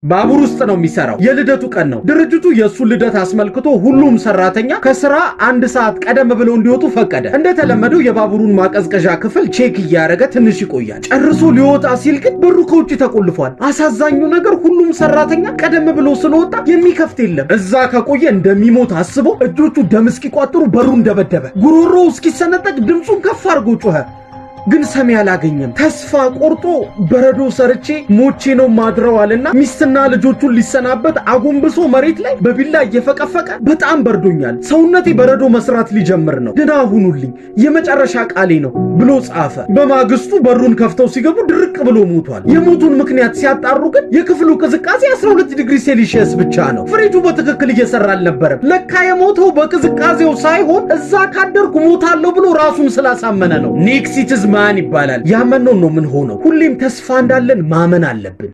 ባቡር ውስጥ ነው የሚሰራው። የልደቱ ቀን ነው። ድርጅቱ የሱ ልደት አስመልክቶ ሁሉም ሰራተኛ ከስራ 1 ሰዓት ቀደም ብለው እንዲወጡ ፈቀደ። እንደተለመደው የባቡሩን ማቀዝቀዣ ክፍል ቼክ እያደረገ ትንሽ ይቆያል። ጨርሶ ሊወጣ ሲል ግን በሩ ከውጭ ተቆልፏል። አሳዛኙ ነገር ሁሉም ሰራተኛ ቀደም ብሎ ስለወጣ የሚከፍት የለም። እዛ ከቆየ እንደሚሞት አስቦ እጆቹ ደም እስኪቋጥሩ በሩን ደበደበ። ጉሮሮው እስኪሰነጠቅ ድምፁን ከፍ አድርጎ ጮኸ። ግን ሰሚ አላገኘም። ተስፋ ቆርጦ በረዶ ሰርቼ ሞቼ ነው ማድረዋልና ሚስትና ልጆቹን ሊሰናበት አጎንብሶ መሬት ላይ በቢላ እየፈቀፈቀ በጣም በርዶኛል፣ ሰውነቴ በረዶ መስራት ሊጀምር ነው፣ ደህና ሁኑልኝ፣ የመጨረሻ ቃሌ ነው ብሎ ጻፈ። በማግስቱ በሩን ከፍተው ሲገቡ ድርቅ ብሎ ሞቷል። የሞቱን ምክንያት ሲያጣሩ ግን የክፍሉ ቅዝቃዜ 12 ዲግሪ ሴልሺየስ ብቻ ነው። ፍሪጁ በትክክል እየሰራ አልነበረም። ለካ የሞተው በቅዝቃዜው ሳይሆን እዛ ካደርኩ ሞታለሁ ብሎ ራሱን ስላሳመነ ነው። ኔክሲትዝ ማን ይባላል። ያመነው ነው ምን ሆነው። ሁሌም ተስፋ እንዳለን ማመን አለብን።